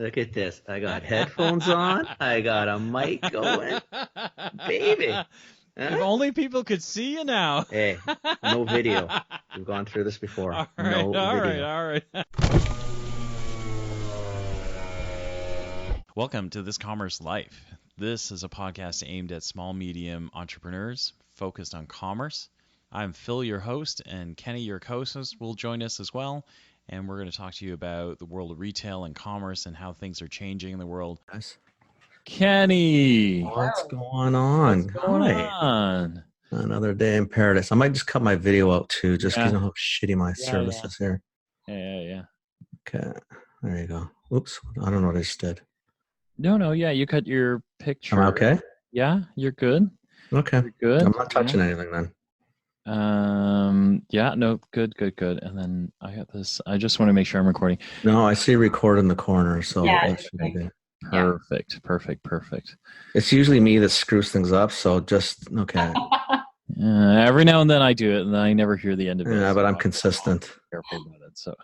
Look at this. I got headphones on. I got a mic going. Baby. If Huh? only people could see you now. Hey, no video. We've gone through this before. All right, No all right, video. all right. Welcome to This Commerce Life. This is a podcast aimed at small, medium entrepreneurs focused on commerce. I'm Phil, your host, and Kenny, your co-host, will join us as well. And we're going to talk to you about the world of retail and commerce and how things are changing in the world. Guys, Kenny, what's going on? what's going Hi. on? Another day in paradise. I might just cut my video out too, just because Yeah. you know how shitty my Yeah, service yeah. is here. Yeah. Okay, there you go. Oops, I don't know what I just did. No, yeah, you cut your picture. Am I okay? Yeah, you're good. Okay. You're good. I'm not touching anything then. Yeah, no, good. And then I got this. I just want to make sure I'm recording. No, I see record in the corner, so Yeah, that should be good. Perfect. It's usually me that screws things up, so just okay. Every now and then I do it, and then I never hear the end of it. Yeah, so but I'm consistent. careful about it. So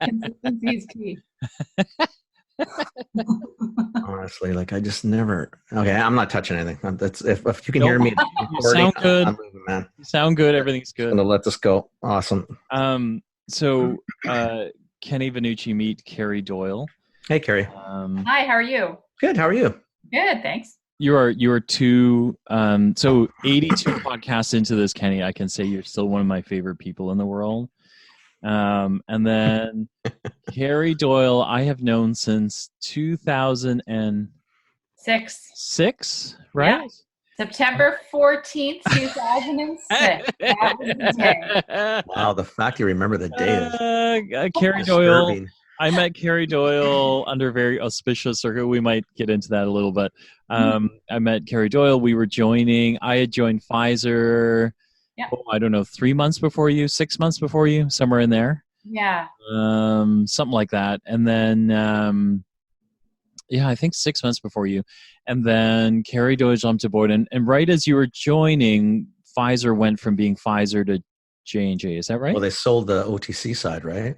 Consistency is key. Honestly, like I just never. Okay, I'm not touching anything. That's if you can Nope. hear me. You sound good. I'm moving, man. You sound good. Everything's I'm good. gonna let this go. Awesome. So Kenny Vanucci meet Carrie Doyle. Hey, Carrie. Hi, how are you? Good. How are you? Good, thanks. You are two. So 82 podcasts into this, Kenny, I can say you're still one of my favorite people in the world. And then Carrie Doyle, I have known since 2006, right? Yeah. September 14th, 2006. That was the day. Wow, the fact you remember the day is Carrie Doyle. disturbing. I met Carrie Doyle under a very auspicious circle. We might get into that a little bit. I met Carrie Doyle. We were joining. I had joined Pfizer. Yeah. I don't know, 3 months before you, 6 months before you, somewhere in there. Yeah. Something like that. And then, I think 6 months before you. And then Carrie Doyle jumped aboard. And right as you were joining, Pfizer went from being Pfizer to J&J. Is that right? Well, they sold the OTC side, right?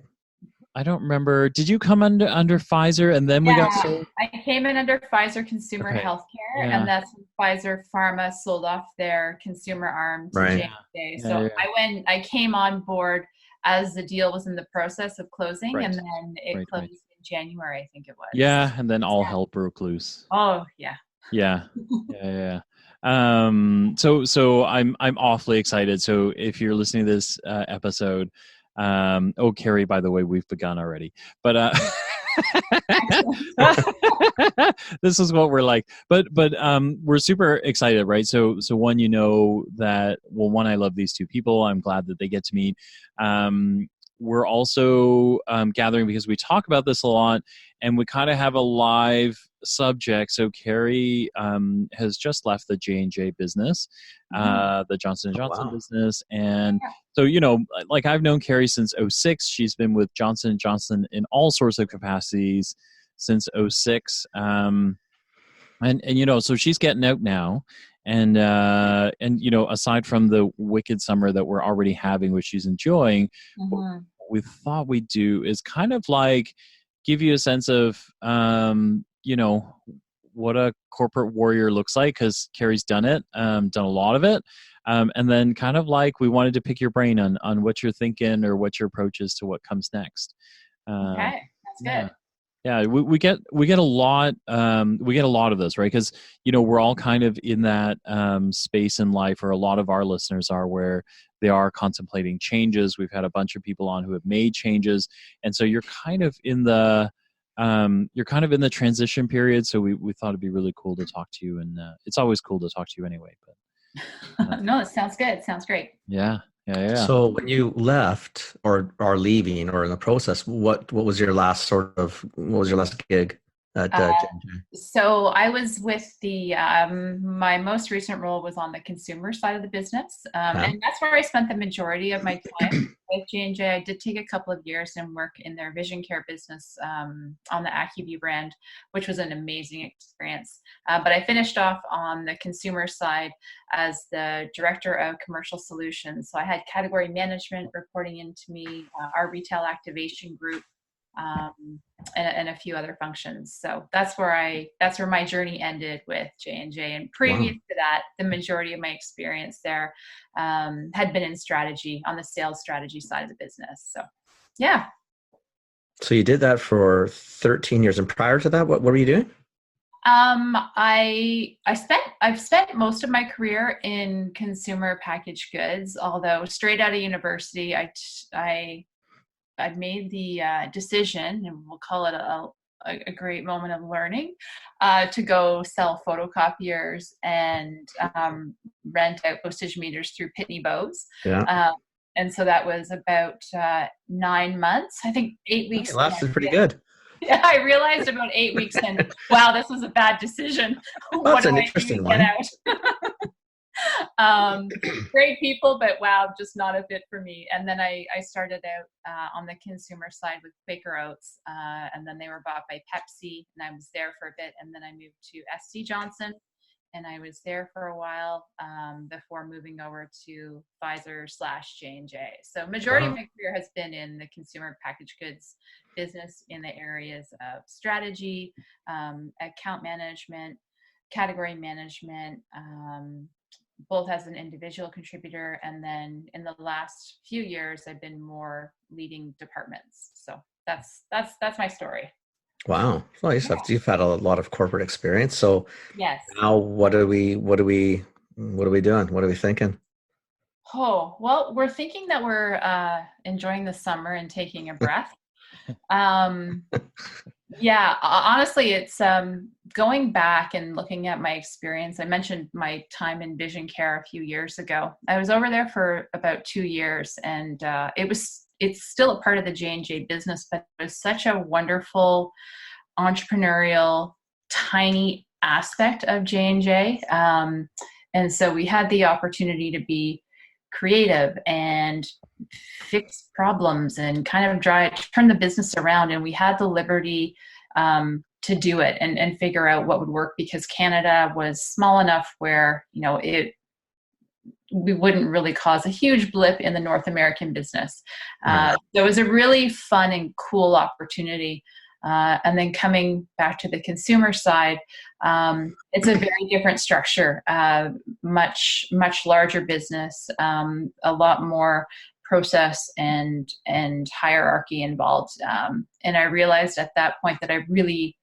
I don't remember. Did you come under Pfizer and then we got sold? I came in under Pfizer Consumer Okay. Healthcare, Yeah. and that's when Pfizer Pharma sold off their consumer arm to Right. J&J. Yeah, So yeah. I came on board as the deal was in the process of closing, Right. and then it Right. closed in January, I think it was. Yeah, and then all hell broke loose. Oh, yeah. Yeah. So I'm awfully excited. So if you're listening to this episode, Carrie, by the way, we've begun already. But this is what we're like. But we're super excited, right? So one, that one, I love these two people. I'm glad that they get to meet. We're also gathering because we talk about this a lot, and we kind of have a live subject. So Carrie has just left the J&J business, the Johnson & Johnson business. And so, like I've known Carrie since 2006. She's been with Johnson & Johnson in all sorts of capacities since 2006. And so she's getting out now. And aside from the wicked summer that we're already having, which she's enjoying, what we thought we'd do is kind of like give you a sense of, what a corporate warrior looks like, because Carrie's done it, done a lot of it. And then kind of like we wanted to pick your brain on what you're thinking or what your approach is to what comes next. Okay, that's good. Yeah, we get a lot of this, right? Because we're all kind of in that space in life, or a lot of our listeners are, where they are contemplating changes. We've had a bunch of people on who have made changes, and so you're kind of in the transition period. So we thought it'd be really cool to talk to you, and it's always cool to talk to you anyway. But No, it sounds good. It sounds great. Yeah. So when you left or are leaving or in the process, what was your last gig at J&J? So I was with my most recent role was on the consumer side of the business. And that's where I spent the majority of my time with J&J. I did take a couple of years and work in their vision care business on the AccuView brand, which was an amazing experience. But I finished off on the consumer side as the director of commercial solutions. So I had category management reporting into me, our retail activation group, and a few other functions. So that's where my journey ended with J&J. And previous Wow. to that, the majority of my experience there had been in strategy, on the sales strategy side of the business. So yeah. So you did that for 13 years, and prior to that, what were you doing? I've spent most of my career in consumer packaged goods, although straight out of university, I made the decision, and we'll call it a great moment of learning, to go sell photocopiers and rent out postage meters through Pitney Bowes. Yeah. And so that was about 9 months, I think 8 weeks. It lasted pretty good. Yeah, I realized about 8 weeks in, wow, this was a bad decision. Well, that's an interesting one. Great people, but wow, just not a fit for me. And then I started out on the consumer side with Quaker Oats, and then they were bought by Pepsi, and I was there for a bit. And then I moved to SC Johnson, and I was there for a while before moving over to Pfizer/J&J. So majority of my career has been in the consumer packaged goods business in the areas of strategy, account management, category management, both as an individual contributor, and then in the last few years I've been more leading departments. So that's my story. Wow. Well, you've had a lot of corporate experience. So yes. Now what are we doing? What are we thinking? Oh, well, we're thinking that we're enjoying the summer and taking a breath. Yeah, honestly, it's going back and looking at my experience. I mentioned my time in vision care a few years ago. I was over there for about 2 years, and it's still a part of the J&J business, but it was such a wonderful entrepreneurial, tiny aspect of J&J. And so we had the opportunity to be creative and fix problems and kind of turn the business around. And we had the liberty to do it and figure out what would work, because Canada was small enough where, we wouldn't really cause a huge blip in the North American business. So it was a really fun and cool opportunity. And then coming back to the consumer side, it's a very different structure, much larger business, a lot more process and hierarchy involved. And I realized at that point that I really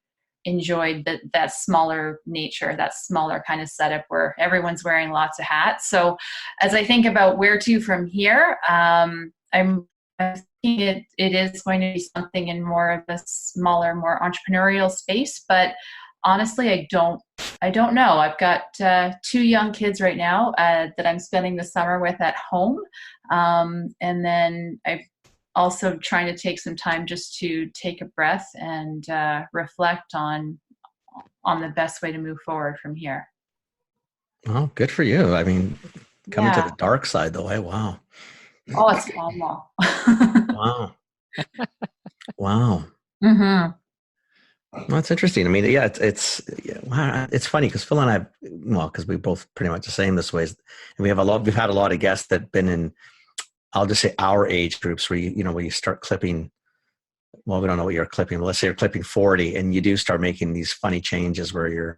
enjoyed that smaller nature, that smaller kind of setup where everyone's wearing lots of hats. So as I think about where to from here, I'm thinking it is going to be something in more of a smaller, more entrepreneurial space. But honestly, I don't know. I've got 2 young kids right now that I'm spending the summer with at home. And then I've also trying to take some time just to take a breath and reflect on the best way to move forward from here. Well, good for you. I mean, coming to the dark side though, wow. Oh, it's fun though. Wow. Wow. Mm-hmm. Well, that's interesting. I mean, yeah, it's funny because Phil and I, because we both pretty much the same this way, and we've had a lot of guests that been in, I'll just say our age groups where where you start clipping. Well, we don't know what you're clipping, but let's say you're clipping 40, and you do start making these funny changes where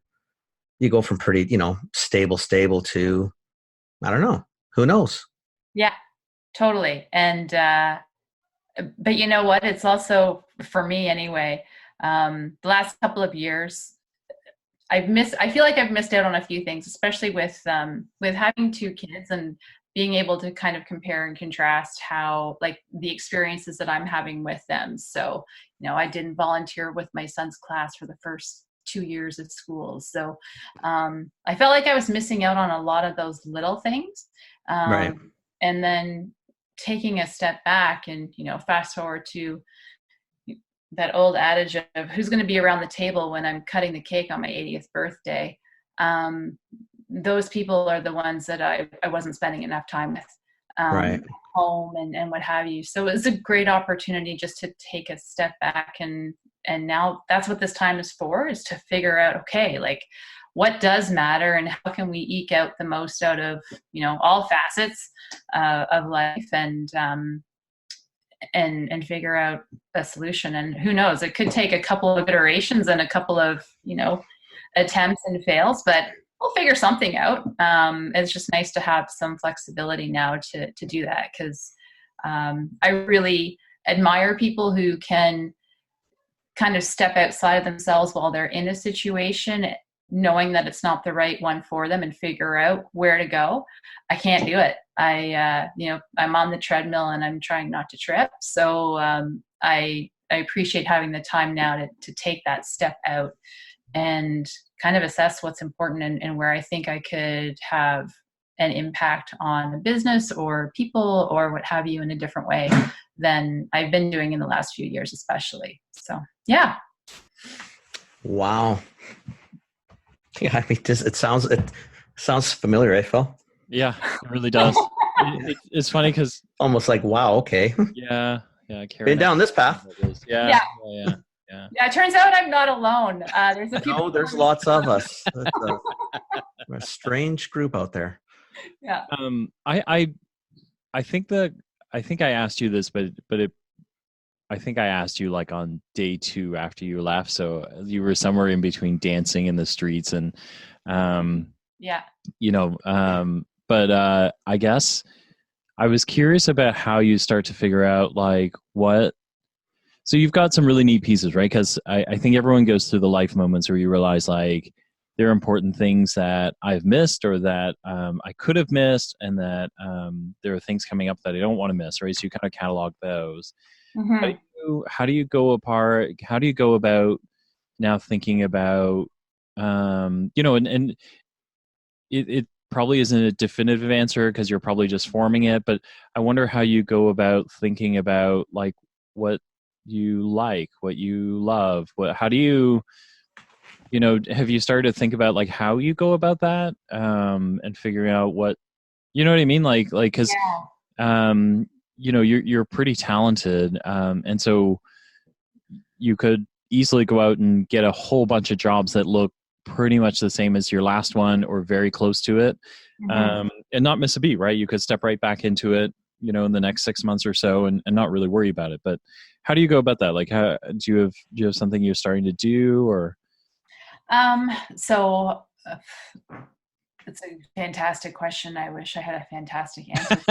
you go from pretty, stable to, I don't know, who knows? Yeah, totally. And but you know what? It's also, for me anyway, the last couple of years, I feel like I've missed out on a few things, especially with having 2 kids and being able to kind of compare and contrast how, like, the experiences that I'm having with them. So, I didn't volunteer with my son's class for the first 2 years of school. So I felt like I was missing out on a lot of those little things. Right. And then taking a step back and, fast forward to that old adage of who's going to be around the table when I'm cutting the cake on my 80th birthday. Those people are the ones that I wasn't spending enough time with, right. at home and what have you. So it was a great opportunity just to take a step back, and now that's what this time is for, is to figure out, okay, like, what does matter and how can we eke out the most out of, all facets of life, and and figure out a solution. And who knows, it could take a couple of iterations and a couple of, attempts and fails, but we'll figure something out. It's just nice to have some flexibility now to do that, because I really admire people who can kind of step outside of themselves while they're in a situation, knowing that it's not the right one for them, and figure out where to go. I can't do it. I'm on the treadmill and I'm trying not to trip. So I appreciate having the time now to take that step out and kind of assess what's important and where I think I could have an impact on a business or people or what have you in a different way than I've been doing in the last few years, especially. So, yeah. Wow. Yeah, I mean, it sounds familiar, right, Phil? Yeah, it really does. It's funny because almost like, wow, okay. Yeah. Carrie, been down this path. Yeah. It turns out I'm not alone. There's lots of us. We're a strange group out there. Yeah. I think I asked you this, but I think I asked you like on day 2 after you left. So you were somewhere in between dancing in the streets and, but I guess I was curious about how you start to figure out like so you've got some really neat pieces, right? Because I think everyone goes through the life moments where you realize like there are important things that I've missed or that I could have missed, and that there are things coming up that I don't want to miss, right? So you kind of catalog those. Mm-hmm. How do you go about now thinking about, and it probably isn't a definitive answer because you're probably just forming it, but I wonder how you go about thinking about like what you like, what you love, how do you, have you started to think about like how you go about that and figuring out what, you know what I mean? Like, cause, you're pretty talented. And so you could easily go out and get a whole bunch of jobs that look pretty much the same as your last one or very close to it. Mm-hmm. And not miss a beat, right? You could step right back into it, in the next 6 months or so and not really worry about it. But how do you go about that? Like, how do you have something you're starting to do or? So it's a fantastic question. I wish I had a fantastic answer.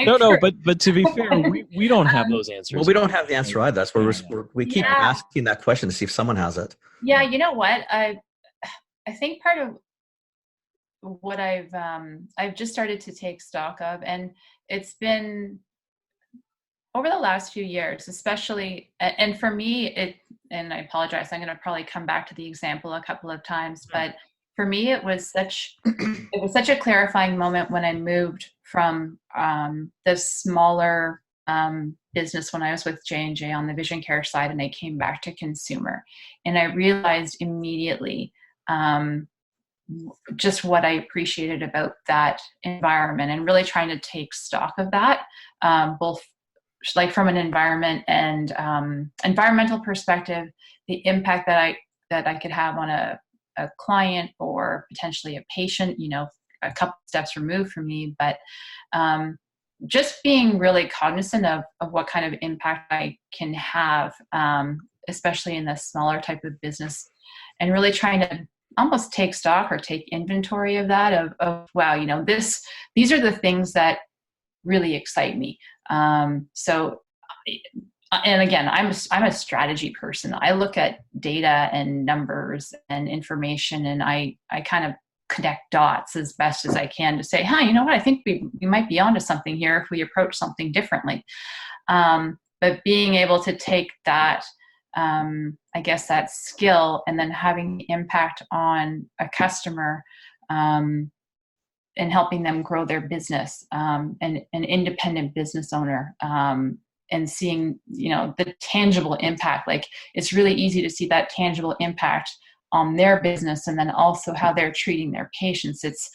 No, but to be fair, we don't have those answers. Well, we don't have the answer either. That's where we keep asking that question to see if someone has it. Yeah, you know what? I think part of what I've just started to take stock of, and it's been over the last few years, especially, and for me, and I apologize, I'm going to probably come back to the example a couple of times, but for me, it was such a clarifying moment when I moved from the smaller business when I was with J&J on the vision care side, and I came back to consumer, and I realized immediately just what I appreciated about that environment, and really trying to take stock of that, both like from an environment and environmental perspective, the impact that I could have on a client or potentially a patient, a couple steps removed from me, but just being really cognizant of what kind of impact I can have, especially in the smaller type of business, and really trying to almost take stock or take inventory of that, of wow, these are the things that really excite me. So, and again, I'm a strategy person. I look at data and numbers and information, and I kind of connect dots as best as I can to say, you know what, I think we might be onto something here if we approach something differently. But being able to take that, I guess that skill, and then having the impact on a customer, and helping them grow their business, and an independent business owner, and seeing, the tangible impact. Like, it's really easy to see that tangible impact on their business, and then also how they're treating their patients. It's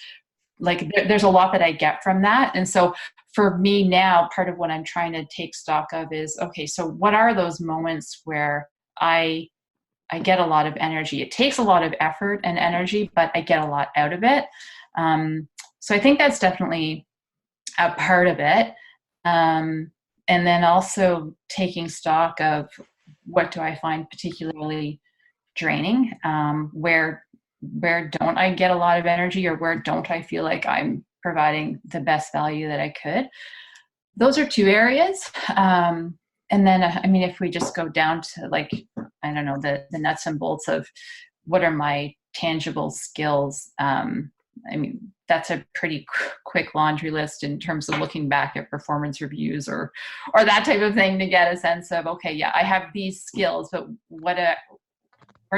like there's a lot that I get from that. And so for me now, part of what I'm trying to take stock of is, okay, so what are those moments where I get a lot of energy? It takes a lot of effort and energy, but I get a lot out of it. So I think that's definitely a part of it. And then also taking stock of what do I find particularly draining, where don't I get a lot of energy, or where don't I feel like I'm providing the best value that I could. Those are two areas. And then, I mean, if we just go down to like, I don't know, the nuts and bolts of what are my tangible skills. I mean, that's a pretty quick laundry list in terms of looking back at performance reviews or that type of thing to get a sense of, okay, yeah, I have these skills, but where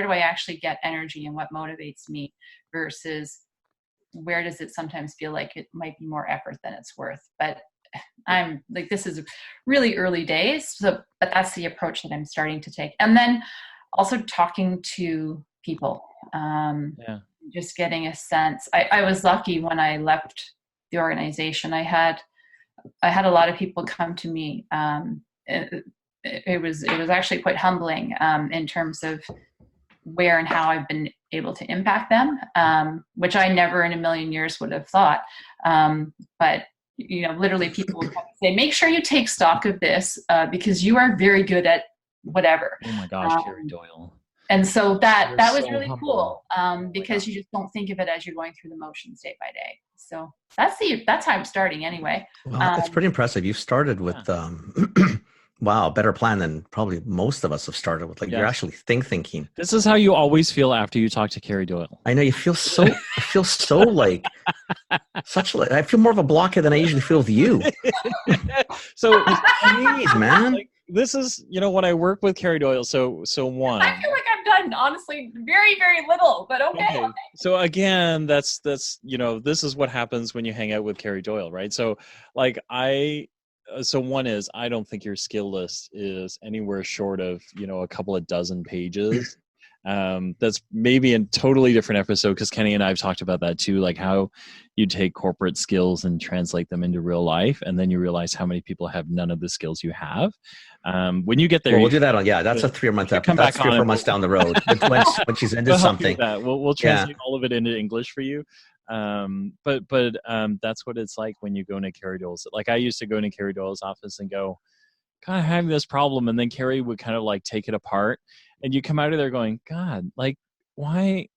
do I actually get energy and what motivates me versus where does it sometimes feel like it might be more effort than it's worth. But I'm like, this is really early days, but that's the approach that I'm starting to take. And then also talking to people, just getting a sense. I was lucky when I left the organization. I had a lot of people come to me. It was actually quite humbling in terms of where and how I've been able to impact them, which I never in a million years would have thought. But literally people would say, make sure you take stock of this because you are very good at whatever. Oh my gosh, Carrie Doyle. And so that was so really humble. cool because you just don't think of it as you're going through the motions day by day. So that's how I'm starting anyway. Well, that's pretty impressive. You've started with wow, better plan than probably most of us have started with. Like, you're actually thinking. This is how you always feel after you talk to Carrie Doyle. I know you feel so. I feel so like such. Like, I feel more of a blockhead than I usually feel with you. So, jeez, man. Like, this is when I work with Carrie Doyle. So one. I feel like I've done honestly very, very little, but okay. So again, that's this is what happens when you hang out with Carrie Doyle, right? So like So one is, I don't think your skill list is anywhere short of, a couple of dozen pages. That's maybe a totally different episode because Kenny and I have talked about that too, like how you take corporate skills and translate them into real life. And then you realize how many people have none of the skills you have. When you get there, we'll do that on, that's a 3-month episode. That's 3 or 4 months down the road when she's into something. We'll translate all of it into English for you. But that's what it's like when you go into Carrie Doyle's. Like I used to go into Carrie Doyle's office and go, God, I'm having this problem. And then Carrie would kind of like take it apart and you come out of there going, God, like why?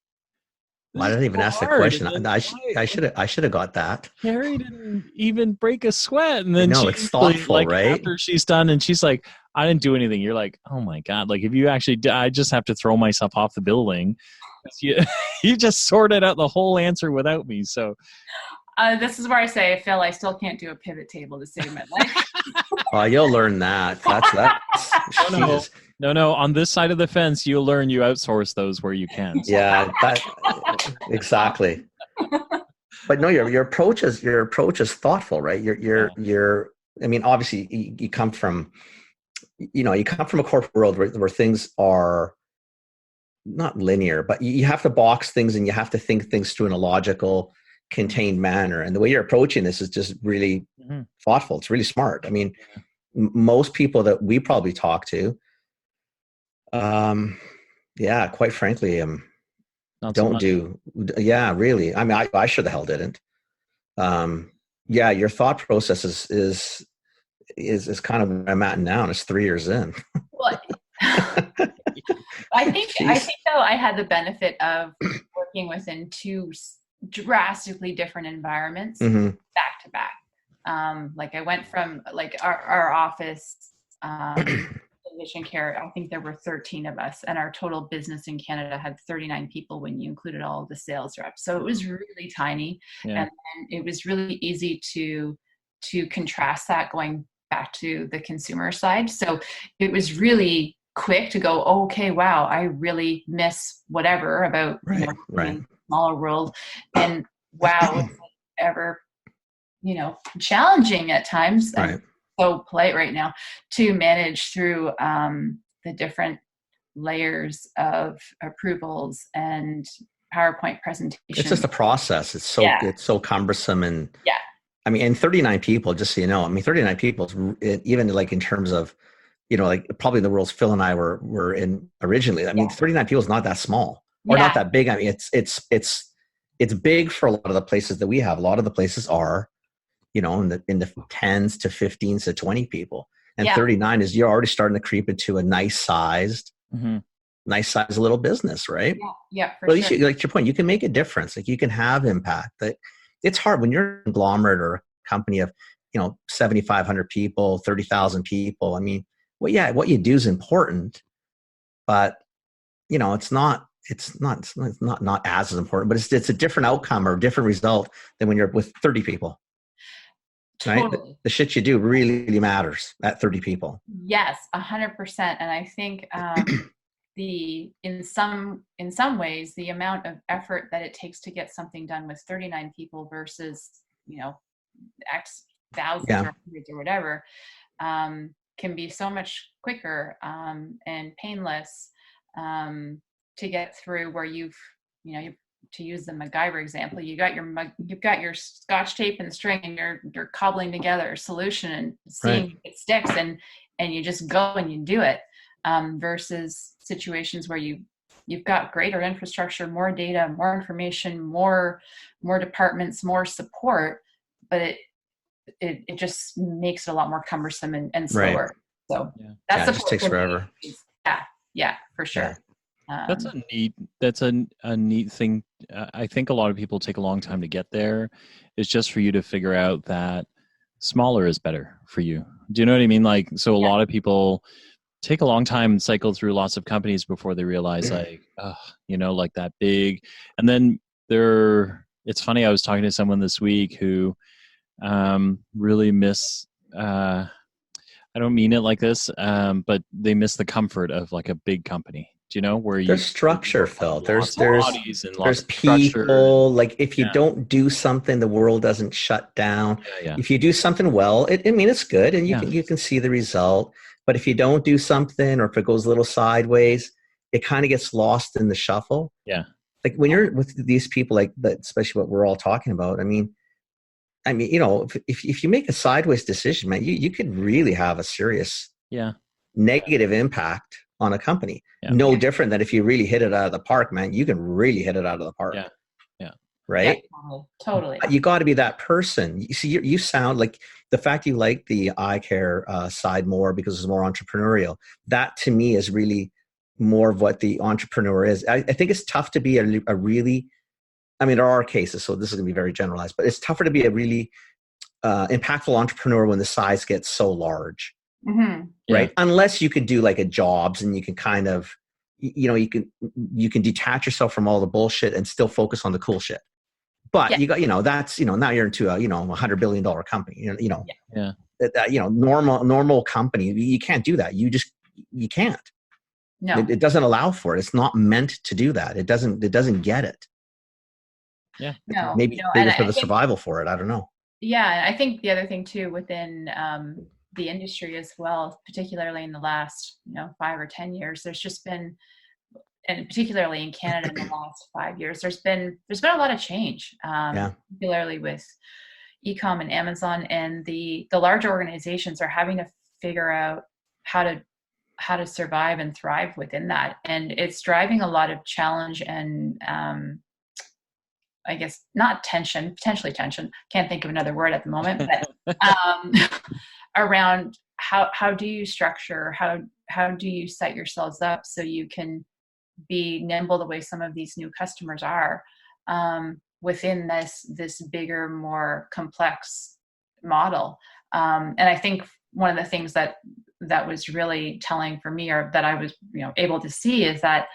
I didn't even ask the question. I should have got that. Carrie didn't even break a sweat. And then it's thoughtful, like, right? After she's done and she's like, I didn't do anything. You're like, oh my God. Like if you actually, I just have to throw myself off the building. You just sorted out the whole answer without me. So this is where I say, Phil, I still can't do a pivot table to save my life. Oh, you'll learn that. That's no. On this side of the fence, you'll learn you outsource those where you can. So. Yeah, exactly. But no, your approach is thoughtful, right? You're. I mean, obviously, you come from, a corporate world where things are not linear, but you have to box things and you have to think things through in a logical, contained manner. And the way you're approaching this is just really thoughtful. It's really smart. I mean, most people that we probably talk to, quite frankly, really. I mean, I sure the hell didn't. Your thought process is kind of where I'm at now, and it's 3 years in. Well, I think though I had the benefit of working within two drastically different environments back to back. Like I went from like our office vision care, I think there were 13 of us, and our total business in Canada had 39 people when you included all of the sales reps. So it was really tiny, and it was really easy to contrast that going back to the consumer side. So it was really quick to go, oh, okay, wow, I really miss whatever about smaller world, and wow, was it ever challenging at times. Right. So polite right now to manage through the different layers of approvals and PowerPoint presentations. It's just a process. It's so cumbersome, and I mean, and 39 people, just so you know, 39 people is even like in terms of, like probably the roles Phil and I were in originally. I mean, 39 people is not that small or not that big. I mean, it's big for a lot of the places that we have. A lot of the places are, in the 10s to 15s to 20 people. And Yeah. 39 is you're already starting to creep into a nice sized little business, right? Yeah, for Well, sure. like to your point, you can make a difference. Like you can have impact. That it's hard when you're a conglomerate or a company of 7,500 people, 30,000 people. I mean, what you do is important, but it's not as important. But it's a different outcome or a different result than when you're with 30 people. Right? Totally. The shit you do really matters at 30 people. Yes, 100%. And I think in some ways, the amount of effort that it takes to get something done with 39 people versus X thousands or hundreds or whatever can be so much quicker and painless to get through. Where you've to use the MacGyver example, you've got your Scotch tape and string, and you're cobbling together a solution and seeing if it sticks, and you just go and you do it. Versus situations where you've got greater infrastructure, more data, more information, more departments, more support, but it just makes it a lot more cumbersome and slower. Right. So it just takes forever. Yeah, for sure. That's a neat thing. I think a lot of people take a long time to get there. It's just for you to figure out that smaller is better for you. Do you know what I mean? Like, so a lot of people take a long time and cycle through lots of companies before they realize like that big. And then it's funny, I was talking to someone this week who really miss, I don't mean it like this, but they miss the comfort of like a big company. Do you know where there's structure, Phil? There's people. Structure. Like if you don't do something, the world doesn't shut down. If you do something well, it's good, and you can see the result. But if you don't do something, or if it goes a little sideways, it kind of gets lost in the shuffle. Yeah. Like when you're with these people, like that, especially what we're all talking about. I mean, if you make a sideways decision, man, you could really have a serious negative impact on a company. No different than if you really hit it out of the park, man. You can really hit it out of the park. Right? Yeah, totally. You got to be that person. You see, you sound like the fact you like the eye care side more because it's more entrepreneurial. That to me is really more of what the entrepreneur is. I think it's tough to be a really, there are cases, so this is going to be very generalized, but it's tougher to be a really impactful entrepreneur when the size gets so large. Mm-hmm. Right? Unless you could do like a Jobs and you can kind of, you can detach yourself from all the bullshit and still focus on the cool shit. But you got, that's, now you're into a, $100 billion company, normal company. You can't do that. You can't. No, it doesn't allow for it. It's not meant to do that. It doesn't get it. Yeah. No, maybe for the survival for it. I don't know. Yeah. I think the other thing too, within, the industry as well, particularly in the last 5 or 10 years, there's just been, and particularly in Canada in the last 5 years, there's been a lot of change, particularly with e-com and Amazon, and the large organizations are having to figure out how to survive and thrive within that, and it's driving a lot of challenge and I guess not tension, potentially tension. Can't think of another word at the moment, but around how do you structure, how do you set yourselves up so you can be nimble the way some of these new customers are within this bigger, more complex model. And I think one of the things that was really telling for me, or that I was able to see, is that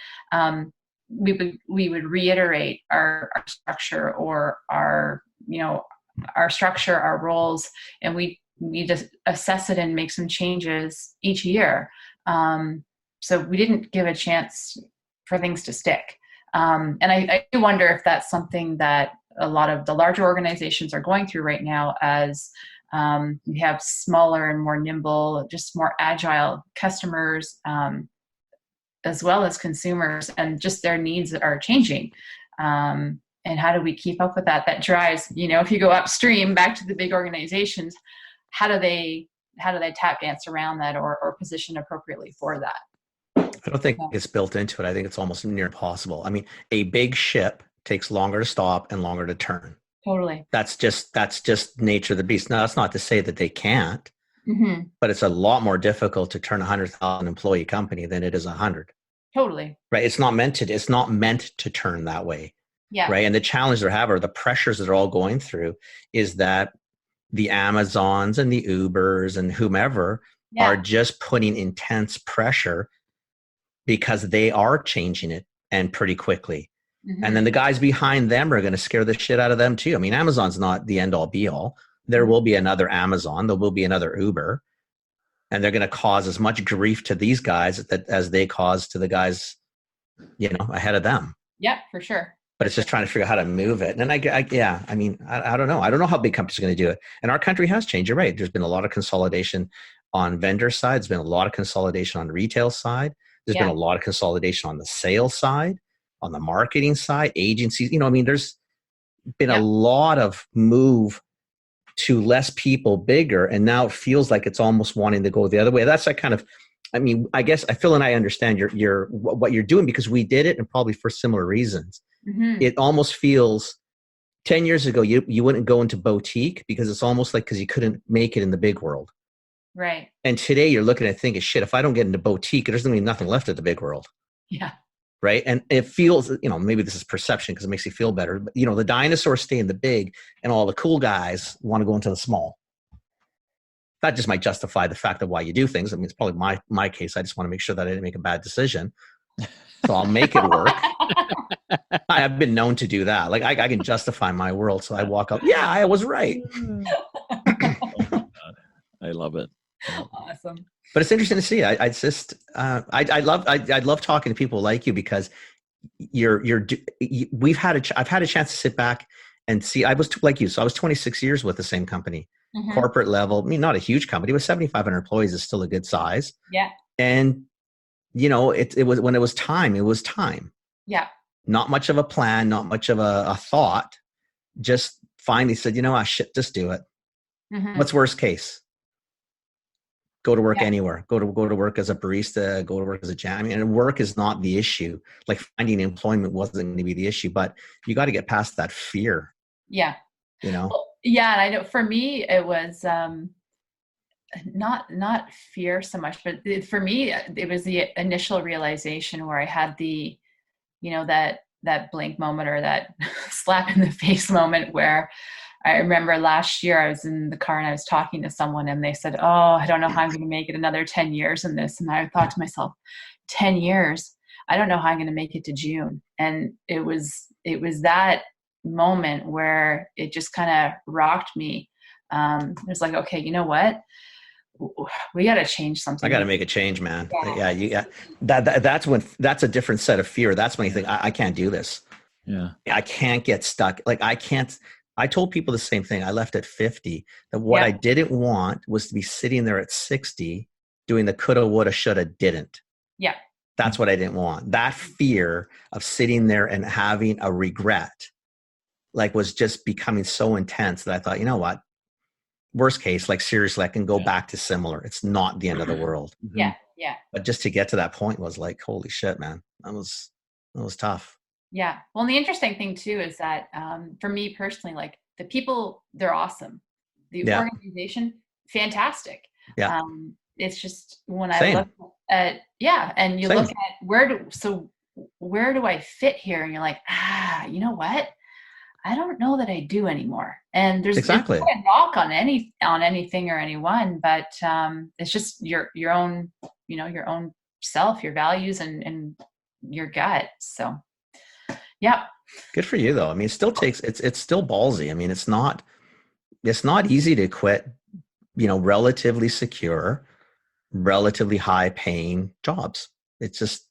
we would reiterate our structure, or our structure, our roles, and we just assess it and make some changes each year. So we didn't give a chance for things to stick. And I do wonder if that's something that a lot of the larger organizations are going through right now, as we have smaller and more nimble, just more agile customers, as well as consumers, and just their needs are changing. And how do we keep up with that? That drives, if you go upstream back to the big organizations, how do they tap dance around that, or position appropriately for that? I don't think it's built into it. I think it's almost near impossible. A big ship takes longer to stop and longer to turn. Totally. That's just nature of the beast. Now, that's not to say that they can't, Mm-hmm. but it's a lot more difficult to turn a 100,000 employee company than it is 100. Totally. Right? It's not meant to turn that way. Yeah. Right? And the challenge they have, or the pressures that they're all going through, is that the Amazons and the Ubers and whomever are just putting intense pressure because they are changing it, and pretty quickly. Mm-hmm. And then the guys behind them are going to scare the shit out of them too. I mean, Amazon's not the end all be all. There will be another Amazon. There will be another Uber. And they're going to cause as much grief to these guys as they cause to the guys, ahead of them. Yeah, for sure. But it's just trying to figure out how to move it. And I don't know. I don't know how big companies are going to do it. And our country has changed. You're right. There's been a lot of consolidation on vendor side. There's been a lot of consolidation on retail side. There's been a lot of consolidation on the sales side, on the marketing side, agencies. There's been a lot of move to less people, bigger. And now it feels like it's almost wanting to go the other way. That's I guess Phil and I understand what you're doing, because we did it, and probably for similar reasons. Mm-hmm. It almost feels 10 years ago, you wouldn't go into boutique because it's almost like, because you couldn't make it in the big world. Right. And today you're looking at thinking, shit, if I don't get into boutique, there's going to be nothing left of the big world. Yeah. Right. And it feels, maybe this is perception because it makes you feel better, but the dinosaurs stay in the big, and all the cool guys want to go into the small. That just might justify the fact of why you do things. I mean, it's probably my case. I just want to make sure that I didn't make a bad decision. So I'll make it work. I have been known to do that. Like I can justify my world. So I walk up. Yeah, I was right. I love it. Awesome. But it's interesting to see. I love talking to people like you, because I've had a chance to sit back and see. I was like you. So I was 26 years with the same company, corporate level. I mean, not a huge company, but 7,500 employees is still a good size. Yeah. And it was, when it was time, it was time. Yeah. Not much of a plan, not much of a thought. Just finally said, shit, just do it. Mm-hmm. What's worst case? Go to work anywhere. Go to work as a barista. Go to work as a jam. And work is not the issue. Like, finding employment wasn't going to be the issue, but you got to get past that fear. Yeah. Well, yeah, and I know for me it was not fear so much, but for me it was the initial realization where I had the that blink moment, or that slap in the face moment, where I remember last year I was in the car and I was talking to someone, and they said, "Oh, I don't know how I'm going to make it another 10 years in this." And I thought to myself, 10 years, I don't know how I'm going to make it to June. And it was that moment where it just kind of rocked me. It was like, okay, you know what? We got to change something. I got to make a change, man. Yeah. That's a different set of fear. That's when you think, I can't do this. Yeah. I can't get stuck. Like, I told people the same thing. I left at 50, that what I didn't want was to be sitting there at 60 doing the coulda, woulda, shoulda, didn't. Yeah. That's what I didn't want. That fear of sitting there and having a regret, was just becoming so intense that I thought, you know what? Worst case, seriously, I can go back to similar. It's not the end of the world. Yeah. Yeah. But just to get to that point was like, holy shit, man. That was tough. Yeah. Well, and the interesting thing too is that for me personally, the people, they're awesome. The organization, fantastic. Yeah. It's just when I look at, and you look at where do I fit here? And you're like, you know what? I don't know that I do anymore. And there's no knock on anything or anyone, but it's just your own, your own self, your values and your gut. So, yeah. Good for you though. I mean, it still takes, it's still ballsy. I mean, it's not easy to quit, relatively secure, relatively high paying jobs. It's just,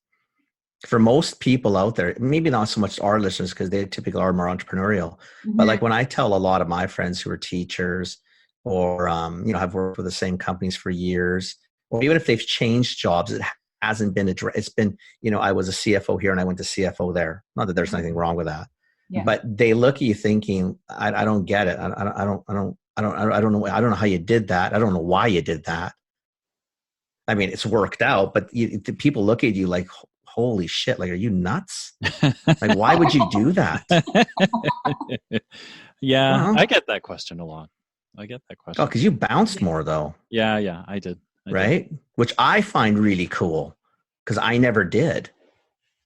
for most people out there, maybe not so much our listeners, because they typically are more entrepreneurial, but when I tell a lot of my friends who are teachers or, have worked with the same companies for years, or even if they've changed jobs, it hasn't been, it's been, I was a CFO here and I went to CFO there. Not that there's anything wrong with that, but they look at you thinking, I don't get it. I don't know how you did that. I don't know why you did that. I mean, it's worked out, but people look at you like, holy shit, like, are you nuts? Like, why would you do that? Yeah, Well, I get that question a lot. I get that oh, question. because you bounced more though, Yeah, I did. right? Which I find really cool because I never did.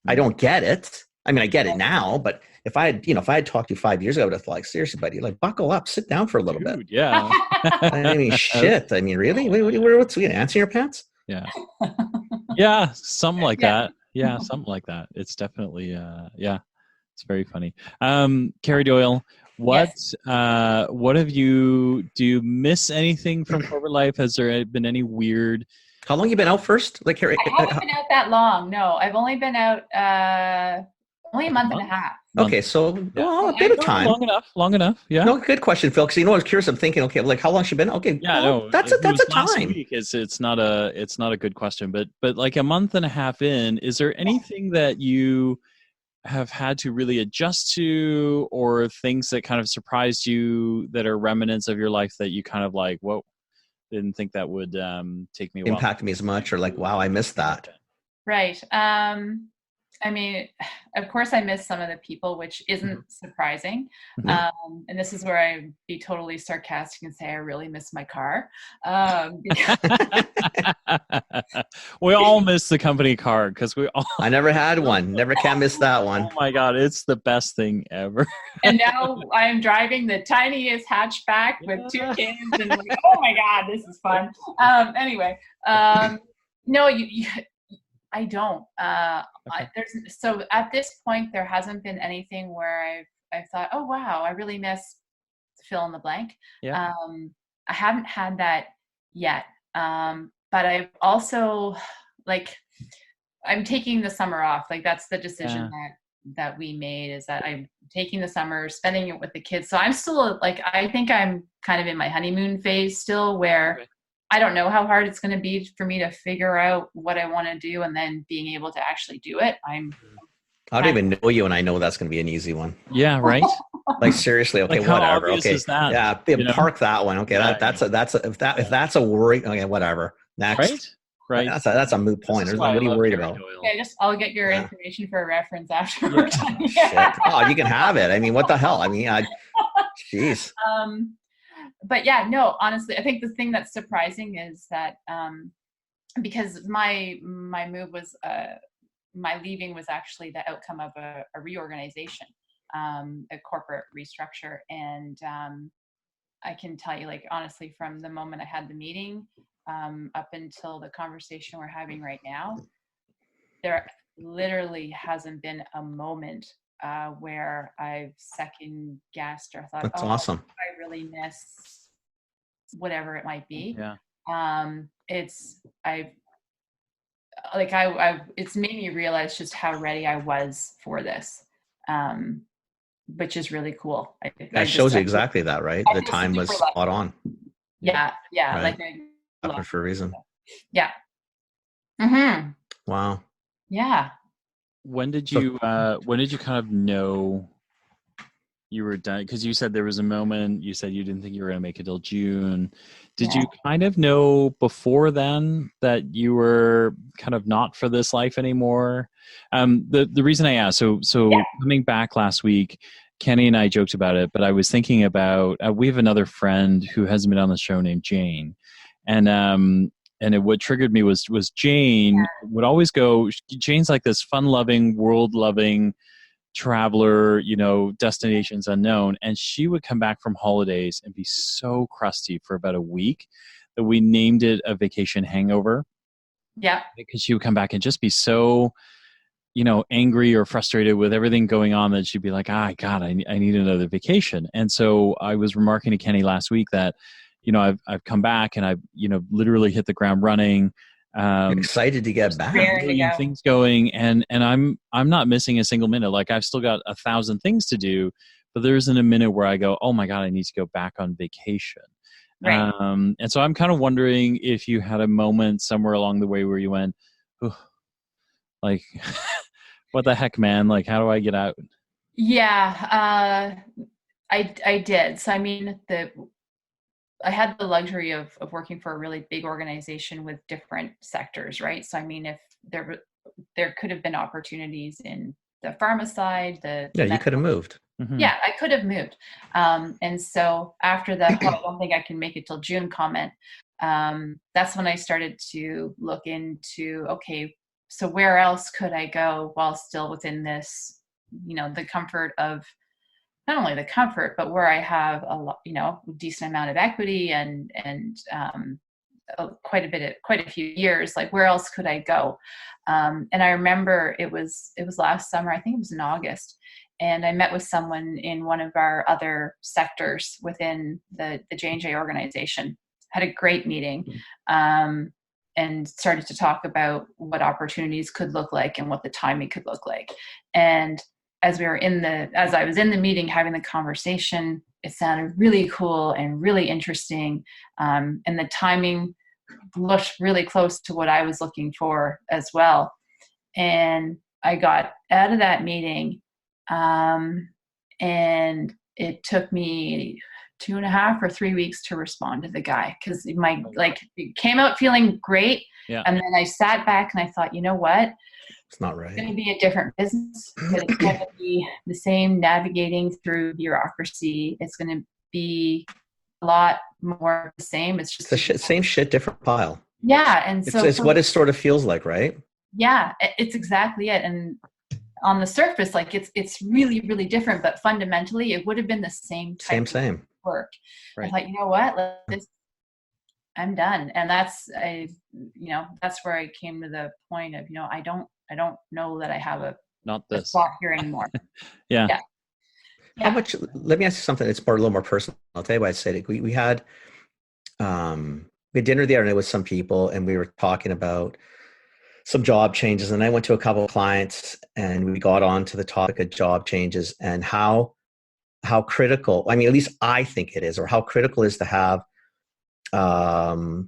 I don't get it. I mean, I get it now, but if I had talked to you 5 years ago, I would have thought, like, seriously, buddy, like, buckle up, sit down for a little bit. Dude, yeah. I mean, shit. I mean, really? What's ants in your pants? Yeah. Yeah, something like Yeah. that. Yeah, something like that. It's definitely yeah, it's very funny. Carrie Doyle, what have you, do you miss anything from corporate life? Has there been any weird? How long you been out first? Like, Harry, I haven't been out that long. No, I've only been out only a month and a half. okay, so well, a bit of time. Long enough. Yeah. No, good question, Phil. Because I was curious. I'm thinking, okay, like, how long she been? Okay, Yeah, well, no, that's it was a last time. week. It's not a good question, but like a month and a half in, is there anything that you have had to really adjust to, or things that kind of surprised you that are remnants of your life that you kind of like, whoa, didn't think that would take me a while. Impact me as much, or like, wow, I missed that. Right. I mean, of course, I miss some of the people, which isn't surprising. No. And this is where I'd be totally sarcastic and say I really miss my car. We all miss the company car because we all. I never had one. Never can miss that one. Oh my God, it's the best thing ever. And now I'm driving the tiniest hatchback with 2 kids, and like, oh my God, this is fun. Anyway, no, I don't. So at this point, there hasn't been anything where I've thought, oh wow, I really miss fill in the blank. Yeah. I haven't had that yet. But I've also, like, I'm taking the summer off. Like, that's the decision that we made, is that I'm taking the summer, spending it with the kids. So I'm still, like, I think I'm kind of in my honeymoon phase still, where I don't know how hard it's going to be for me to figure out what I want to do and then being able to actually do it. I don't even know you, and I know that's going to be an easy one. Yeah, right. Like, seriously, okay, like, how whatever. obvious Okay, is that? yeah, park that one. Okay, if that's a worry. Okay, whatever. Next, right. That's a moot point. What are you worried about? Yeah, I'll get your information for a reference afterwards. Shit. Oh, you can have it. I mean, what the hell? I mean, jeez. But yeah, no, honestly, I think the thing that's surprising is that because my move was my leaving was actually the outcome of a reorganization, a corporate restructure, and I can tell you, like, honestly, from the moment I had the meeting up until the conversation we're having right now, there literally hasn't been a moment where I've second guessed or thought, that's awesome. I really miss whatever it might be. Yeah. It's made me realize just how ready I was for this, which is really cool. That shows you exactly that, right? The time was spot on. Yeah. Right. Like, happened for a reason. Yeah. Wow. Yeah. When did you kind of know you were done? Because you said there was a moment, you said you didn't think you were going to make it till June. Did you kind of know before then that you were kind of not for this life anymore? The reason I asked, so coming back last week, Kenny and I joked about it, but I was thinking about, we have another friend who hasn't been on the show named Jane. And what triggered me was Jane would always go, Jane's like this fun-loving, world-loving traveler, destinations unknown. And she would come back from holidays and be so crusty for about a week that we named it a vacation hangover. Yeah. Because she would come back and just be so, angry or frustrated with everything going on that she'd be like, God, I need another vacation. And so I was remarking to Kenny last week that, I've come back and I've, literally hit the ground running. Excited to get back. Things going, and I'm not missing a single minute. Like, I've still got 1,000 things to do, but there isn't a minute where I go, oh my God, I need to go back on vacation. Right. And so I'm kind of wondering if you had a moment somewhere along the way where you went, like, what the heck, man? Like, how do I get out? Yeah, I did. So, I mean, I had the luxury of working for a really big organization with different sectors, right? So, I mean, if there could have been opportunities in the pharma side, you could have moved. Yeah, I could have moved. And so after the, I don't think I can make it till June comment, that's when I started to look into, okay, so where else could I go while still within this, the comfort of, not only the comfort, but where I have a lot, decent amount of equity and quite a few years, like where else could I go? And I remember it was last summer, I think it was in August, and I met with someone in one of our other sectors within the J&J organization, had a great meeting, and started to talk about what opportunities could look like and what the timing could look like. And as I was in the meeting having the conversation, it sounded really cool and really interesting. And the timing looked really close to what I was looking for as well. And I got out of that meeting, and it took me 2.5 or 3 weeks to respond to the guy, because it came out feeling great. Yeah. And then I sat back and I thought, you know what? It's not right. It's going to be a different business, but it's going to be the same navigating through bureaucracy. It's going to be a lot more the same. It's just the same shit, different pile. Yeah. And so it's what it sort of feels like, right? Yeah, it's exactly it. And on the surface, like it's really, really different, but fundamentally it would have been the same type of work. Right. I thought, you know what, I'm done. And that's where I came to the point of, I don't know that I have a spot here anymore. Yeah. How much, let me ask you something that's a little more personal. I'll tell you why I said it. We had dinner there, and it was some people, and we were talking about some job changes, and I went to a couple of clients, and we got on to the topic of job changes and how critical, I mean, at least I think it is, or how critical it is to have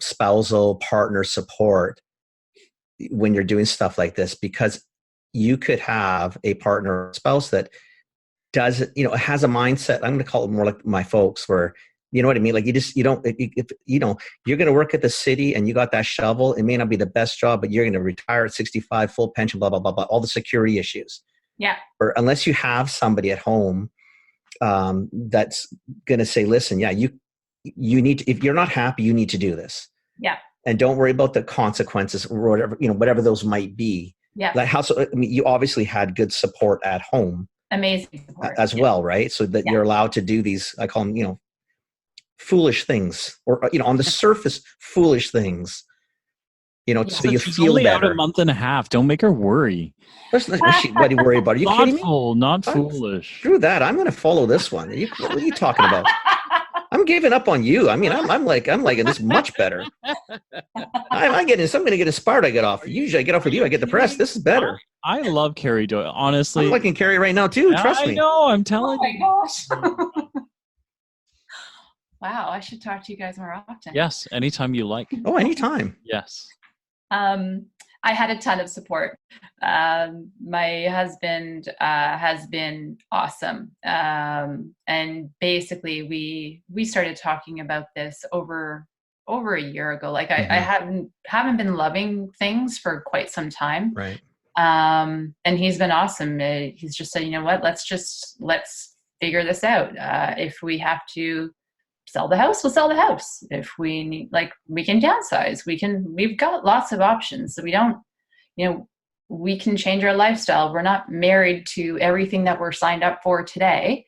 spousal partner support when you're doing stuff like this, because you could have a partner or spouse that does, has a mindset. I'm going to call it more like my folks, where, you know what I mean? Like you're going to work at the city and you got that shovel. It may not be the best job, but you're going to retire at 65, full pension, blah, blah, blah, blah, all the security issues. Yeah. Or unless you have somebody at home that's going to say, listen, you need to, if you're not happy, you need to do this. Yeah. And don't worry about the consequences or whatever those might be. Yeah. Like you obviously had good support at home. Amazing support. As well, right? So that you're allowed to do these, I call them, foolish things, or, on the surface, foolish things, so you feel only better. Out a month and a half. Don't make her worry. What do you worry about? Are you kidding me? Not foolish. Screw that. I'm going to follow this one. What are you talking about? I'm giving up on you. I mean, I'm liking this much better. I'm going to get inspired. I get off. Usually I get off with you. I get depressed. This is better. I love Carrie Doyle. Honestly, I'm liking Carrie right now too. Trust me. I know. I'm telling you. Oh my gosh. Wow. I should talk to you guys more often. Yes. Anytime you like. Oh, anytime. Yes. I had a ton of support. My husband has been awesome. And basically we started talking about this over a year ago. Like I haven't been loving things for quite some time. Right. And he's been awesome. He's just said, you know what, let's figure this out. If we have to sell the house, we'll sell the house. If we need, we can downsize, we've got lots of options. So we don't, we can change our lifestyle. We're not married to everything that we're signed up for today.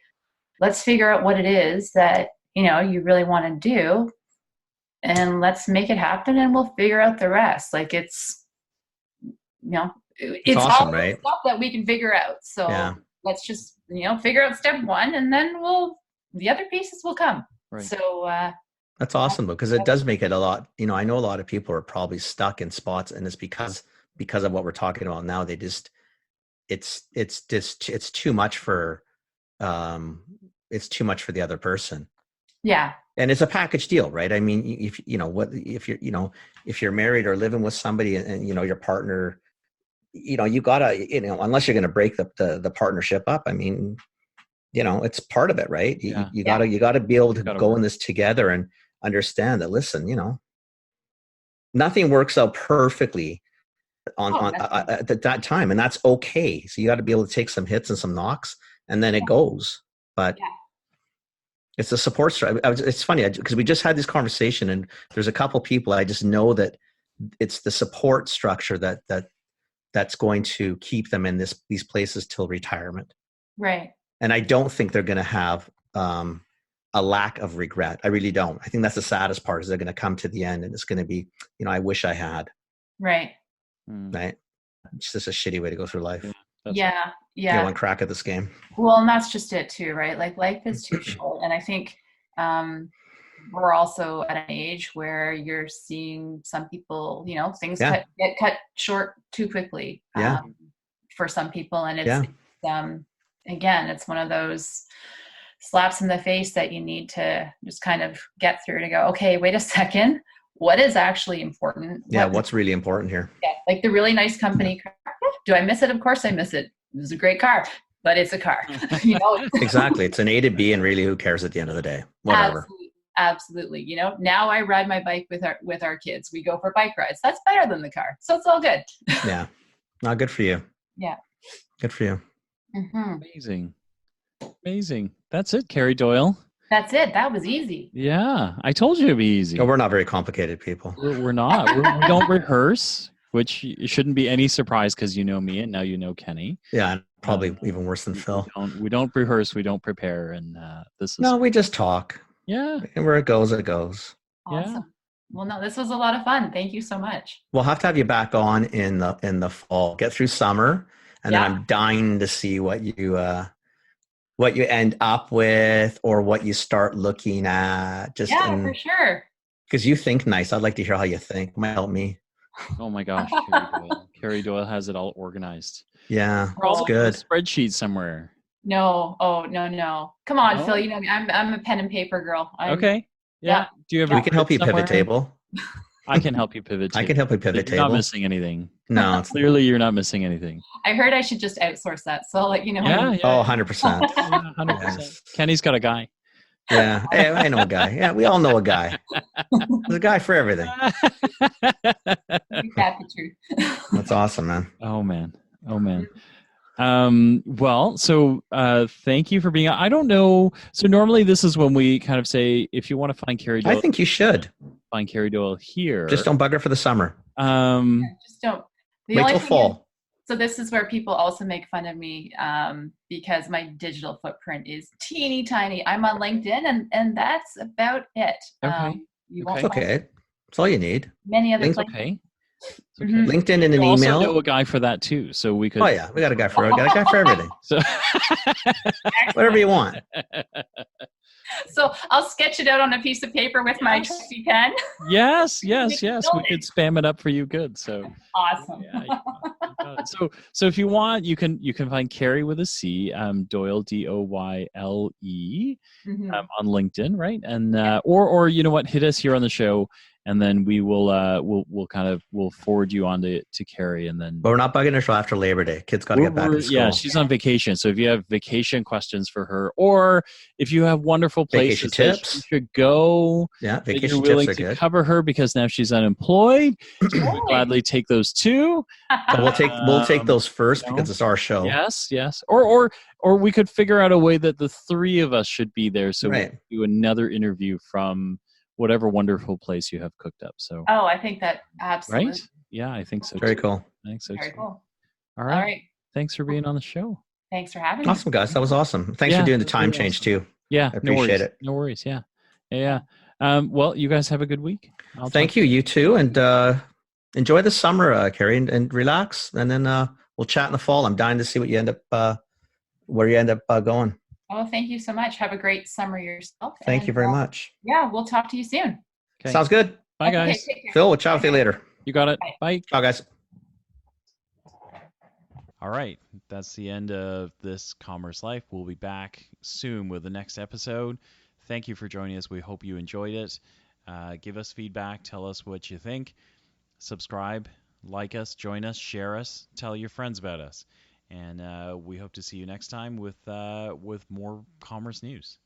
Let's figure out what it is that, you really want to do, and let's make it happen, and we'll figure out the rest. It's awesome, all right? Stuff that we can figure out. So let's just, figure out step one, and then the other pieces will come. Right. So that's awesome, because it does make it a lot. I know a lot of people are probably stuck in spots, and it's because of what we're talking about now. They just, it's too much for, it's too much for the other person. Yeah. And it's a package deal, right? I mean, if you're married or living with somebody, and your partner, you gotta, unless you're going to break the partnership up. I mean, it's part of it, right? You gotta be able to go in this together and understand that, listen, nothing works out perfectly on, Oh, on that's good. at that time, and that's okay. So you got to be able to take some hits and some knocks, and then it goes. But Yeah. it's the support structure. It's funny because we just had this conversation, and there's a couple people I just know that it's the support structure that's going to keep them in these places till retirement. Right. And I don't think they're going to have a lack of regret. I really don't. I think that's the saddest part is they're going to come to the end and it's going to be, I wish I had. Right. Right. It's just a shitty way to go through life. Yeah. Get one crack at this game. Well, and that's just it too, right? Like life is too short. And I think we're also at an age where you're seeing some people, things get cut short too quickly for some people. And it's again, it's one of those slaps in the face that you need to just kind of get through to go, okay, wait a second. What is actually important? What's really important here? Yeah, like the really nice company car. Do I miss it? Of course I miss it. It was a great car, but it's a car. Exactly. It's an A to B, and really, who cares at the end of the day? Whatever. Absolutely. Now I ride my bike with our kids. We go for bike rides. That's better than the car. So it's all good. Yeah. Not good for you. Yeah. Good for you. Mm-hmm. Amazing. That's it, Carrie Doyle. That's it. That was easy. Yeah. I told you it'd be easy. No, we're not very complicated people. We're not. We don't rehearse, which shouldn't be any surprise because you know me and now you know Kenny. Yeah. Probably even worse than Phil. We don't rehearse. We don't prepare. And this is. No, we just talk. Yeah. And where it goes, it goes. Awesome. Yeah. Well, no, this was a lot of fun. Thank you so much. We'll have to have you back on in the fall. Get through summer, and then I'm dying to see what you end up with or what you start looking at. For sure. Because you think nice. I'd like to hear how you think. It might help me. Oh my gosh, Carrie Doyle has it all organized. Yeah, it's good. A spreadsheet somewhere. No. Oh, no. Come on, Phil. You know me. I'm a pen and paper girl. Okay. Yeah. Do you have? We can help you pivot table. I can help you pivot table. I can help you pivot table. You're not missing anything. No. Clearly, you're not missing anything. I heard I should just outsource that. So I'll let you know. Yeah. Oh, 100%. 100%. Yes. Kenny's got a guy. Yeah. Hey, I know a guy. Yeah, we all know a guy. There's a guy for everything. That's the truth. That's awesome, man. Oh, man. Well, so thank you for being on. I don't know. So normally this is when we kind of say, if you want to find Carrie Doyle, I think you should find Carrie Doyle here. Just don't bug her for the summer. Just don't. Wait till fall. So this is where people also make fun of me because my digital footprint is teeny tiny. I'm on LinkedIn and that's about it. Okay. It's okay. That's all you need. Many other places. Okay. Okay. LinkedIn and an email. Also know a guy for that too, so we could. Oh yeah, we got a guy for everything. So whatever you want. So I'll sketch it out on a piece of paper with my trusty pen. Yes. We could spam it up for you. Good. So awesome. Yeah, so if you want, you can find Carrie with a C, Doyle Doyle on LinkedIn, right? And or you know what, hit us here on the show. And then we will we'll forward you on to Carrie, and then. But we're not bugging her till after Labor Day. Kids got to get back to school. Yeah, she's on vacation. So if you have vacation questions for her, or if you have wonderful places that she should go, vacation tips are good. To cover her because now she's unemployed. She will gladly take those too. So we'll take those first because it's our show. Yes. Or we could figure out a way that the three of us should be there, so we can do another interview from whatever wonderful place you have cooked up. So. Oh, I think that absolutely. Right? Yeah, I think so. Very cool. I think so. Very cool. All right. Thanks for being on the show. Thanks for having me. Awesome, guys. That was awesome. Thanks for doing the time change too. Yeah, I appreciate it. No worries. Yeah. Well, you guys have a good week. Thank you. You too, and enjoy the summer, Carrie, and relax. And then we'll chat in the fall. I'm dying to see what you end up, where you end up going. Oh, thank you so much. Have a great summer yourself. Thank you very much. Yeah, we'll talk to you soon. Okay. Sounds good. Bye, guys. Phil, we'll chat with you later. You got it. Bye. Ciao, guys. All right. That's the end of this Commerce Life. We'll be back soon with the next episode. Thank you for joining us. We hope you enjoyed it. Give us feedback. Tell us what you think. Subscribe, like us, join us, share us, tell your friends about us. And we hope to see you next time with more commerce news.